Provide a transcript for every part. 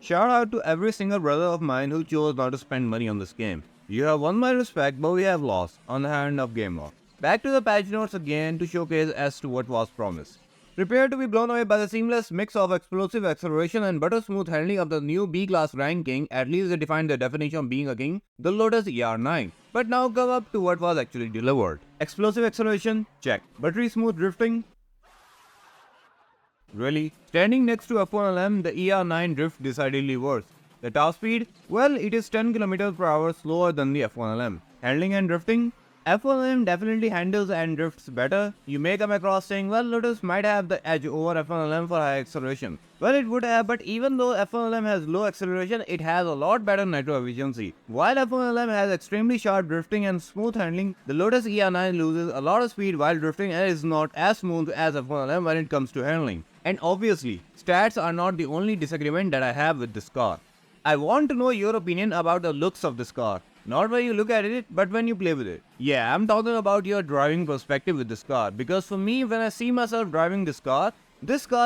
Shout out to every single brother of mine who chose not to spend money on this game. You have won my respect, but we have lost on the hand of game law. Back to the patch notes again to showcase as to what was promised. Prepare to be blown away by the seamless mix of explosive acceleration and butter smooth handling of the new B-class ranking. At least they defined the definition of being a king, the Lotus ER9. But now come up to what was actually delivered. Explosive acceleration? Check. Buttery smooth drifting? Really? Standing next to F1lm, the ER9 drift decidedly worse. The top speed? Well, it is 10 km per hour slower than the F1lm. Handling and drifting? F1lm definitely handles and drifts better. You may come across saying, well, Lotus might have the edge over F1lm for high acceleration. Well, it would have, but even though F1lm has low acceleration, it has a lot better nitro efficiency. While F1lm has extremely sharp drifting and smooth handling, the Lotus ER9 loses a lot of speed while drifting and is not as smooth as F1lm when it comes to handling. And obviously, stats are not the only disagreement that I have with this car. I want to know your opinion about the looks of this car. Not when you look at it, but when you play with it. Yeah, I'm talking about your driving perspective with this car. Because for me, when I see myself driving this car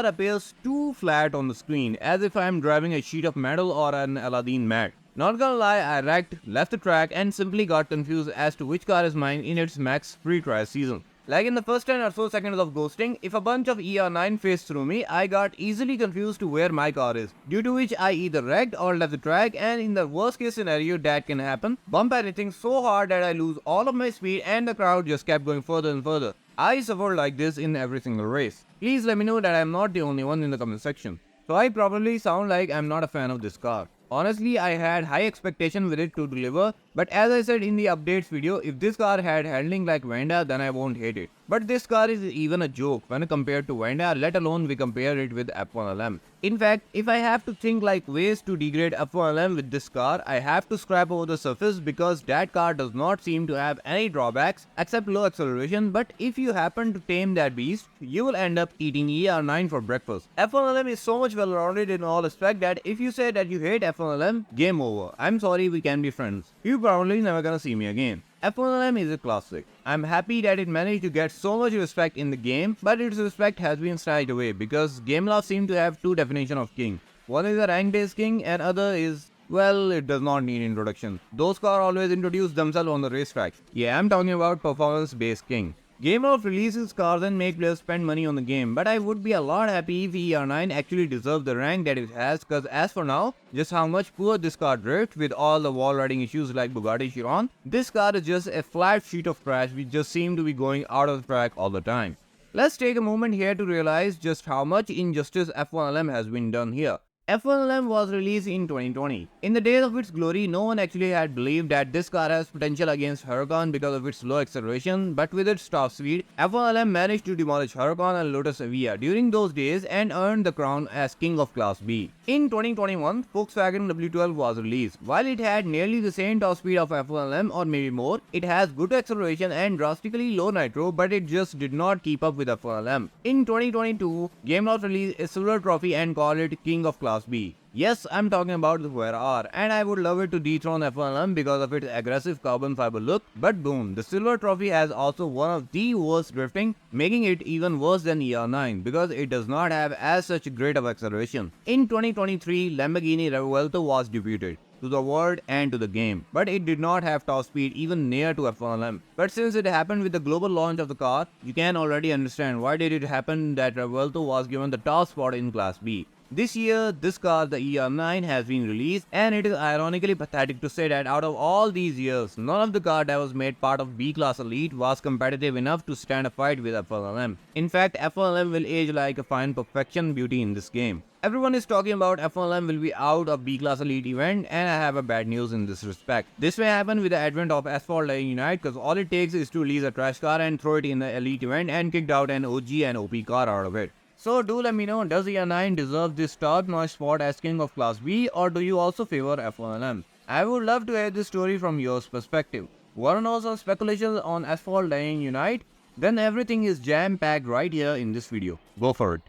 appears too flat on the screen, as if I'm driving a sheet of metal or an Aladdin mat. Not gonna lie, I wrecked, left the track and simply got confused as to which car is mine in its max free trial season. Like in the first 10 or so seconds of ghosting, if a bunch of ER9 phased through me, I got easily confused to where my car is, due to which I either wrecked or left the track, and in the worst case scenario that can happen, bump anything so hard that I lose all of my speed and the crowd just kept going further and further. I suffered like this in every single race. Please let me know that I am not the only one in the comment section. So I probably sound like I'm not a fan of this car. Honestly, I had high expectation with it to deliver, but as I said in the updates video, if this car had handling like Vanda, then I won't hate it. But this car is even a joke when compared to Vanda, let alone we compare it with F1lm. In fact, if I have to think like ways to degrade F1lm with this car, I have to scrap over the surface because that car does not seem to have any drawbacks except low acceleration, but if you happen to tame that beast, you will end up eating ER9 for breakfast. F1lm is so much well rounded in all aspects that if you say that you hate F1lm, game over. I'm sorry, we can be friends. You probably never gonna see me again. F1lm is a classic. I'm happy that it managed to get so much respect in the game, but its respect has been snatched away because Gameloft seem to have two definitions of king. One is a rank-based king and other is, well, it does not need introduction. Those cars always introduce themselves on the racetrack. Yeah, I'm talking about performance-based king. Gameloft releases cars and make players spend money on the game, but I would be a lot happy if ER9 actually deserved the rank that it has, cause as for now, just how much poor this car drifts with all the wall riding issues like Bugatti Chiron, this car is just a flat sheet of trash which just seem to be going out of the track all the time. Let's take a moment here to realize just how much injustice F1lm has been done here. F1lm was released in 2020. In the days of its glory, no one actually had believed that this car has potential against Huracan because of its low acceleration, but with its top speed, F1lm managed to demolish Huracan and Lotus ER during those days and earned the crown as King of Class B. In 2021, Volkswagen W12 was released. While it had nearly the same top speed of F1lm or maybe more, it has good acceleration and drastically low nitro, but it just did not keep up with F1lm. In 2022, Gameloft released a silver trophy and called it King of Class B. Yes, I'm talking about the R, and I would love it to dethrone F1lm because of its aggressive carbon fiber look, but boom, the silver trophy has also one of the worst drifting, making it even worse than ER9 because it does not have as such great of acceleration. In 2023, Lamborghini Revuelto was debuted to the world and to the game, but it did not have top speed even near to F1lm. But since it happened with the global launch of the car, you can already understand why did it happen that Revuelto was given the top spot in Class B. This year, this car, the ER9, has been released, and it is ironically pathetic to say that out of all these years, none of the car that was made part of B-Class Elite was competitive enough to stand a fight with F1lm. In fact, F1lm will age like a fine perfection beauty in this game. Everyone is talking about F1lm will be out of B-Class Elite event, and I have a bad news in this respect. This may happen with the advent of Asphalt Unite because all it takes is to release a trash car and throw it in the Elite event and kicked out an OG and OP car out of it. So do let me know, does ER9 deserve this top-notch spot as King of Class B, or do you also favor F1lm? I would love to hear this story from your perspective. Wanna know some speculations on Asphalt Unite? Then everything is jam-packed right here in this video. Go for it.